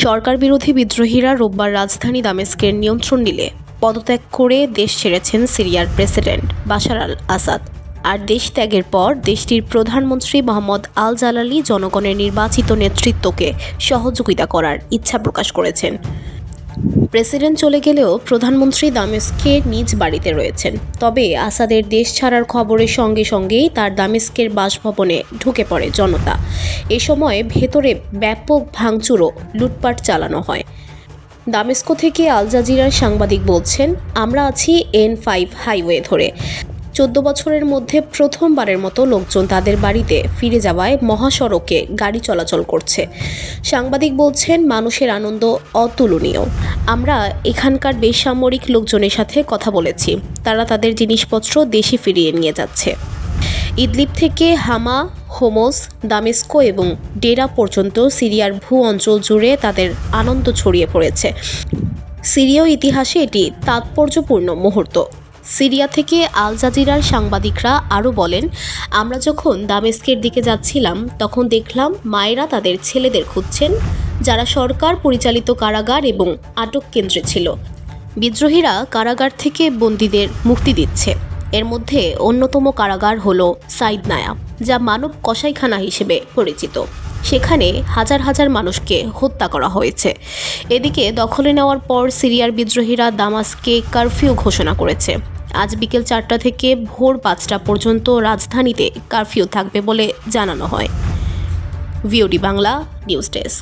সরকার বিরোধী বিদ্রোহীরা রোববার রাজধানী দামেস্কের নিয়ন্ত্রণ নিলে পদত্যাগ করে দেশ ছেড়েছেন সিরিয়ার প্রেসিডেন্ট বাশার আল আসাদ। আর দেশ ত্যাগের পর দেশটির প্রধানমন্ত্রী মোহাম্মদ আল জালালি জনগণের নির্বাচিত নেতৃত্বকে সহযোগিতা করার ইচ্ছা প্রকাশ করেছেন। প্রেসিডেন্ট চলে গেলেও প্রধানমন্ত্রী দামেস্কে নিজ বাড়িতে রয়েছেন। তবে আসাদের দেশ ছাড়ার খবরের সঙ্গে সঙ্গেই তার দামেস্কের বাসভবনে ঢুকে পড়ে জনতা। এ সময় ভেতরে ব্যাপক ভাঙচুর ও লুটপাট চালানো হয়। দামেস্কো থেকে আল জাজিরার সাংবাদিক বলছেন, আমরা আছি N5 হাইওয়ে ধরে। 14 বছরের মধ্যে প্রথমবারের মতো লোকজন তাদের বাড়িতে ফিরে যাওয়ায় মহাসড়কে গাড়ি চলাচল করছে। সাংবাদিক বলছেন, মানুষের আনন্দ অতুলনীয়। আমরা এখানকার বেসামরিক লোকজনের সাথে কথা বলেছি, তারা তাদের জিনিসপত্র দেশে ফিরিয়ে নিয়ে যাচ্ছে। ইদলিব থেকে হামা, হোমস, দামেস্কো এবং ডেরা পর্যন্ত সিরিয়ার ভূ অঞ্চল জুড়ে তাদের আনন্দ ছড়িয়ে পড়েছে। সিরীয় ইতিহাসে এটি তাৎপর্যপূর্ণ মুহূর্ত। সিরিয়া থেকে আল জাজিরার সাংবাদিকরা আরও বলেন, আমরা যখন দামেস্কের দিকে যাচ্ছিলাম তখন দেখলাম মায়েরা তাদের ছেলেদের খুঁজছেন, যারা সরকার পরিচালিত কারাগার এবং আটক কেন্দ্রে ছিল। বিদ্রোহীরা কারাগার থেকে বন্দীদের মুক্তি দিচ্ছে। এর মধ্যে অন্যতম কারাগার হল সাইদনায়া, যা মানব কসাইখানা হিসেবে পরিচিত। সেখানে হাজার হাজার মানুষকে হত্যা করা হয়েছে। এদিকে দখলে নেওয়ার পর সিরিয়ার বিদ্রোহীরা দামাস্কে কারফিউ ঘোষণা করেছে। আজ বিকেল 4টা থেকে ভোর 5টা পর্যন্ত রাজধানীতে কারফিউ থাকবে বলে জানানো হয়। VOD Bangla news desk.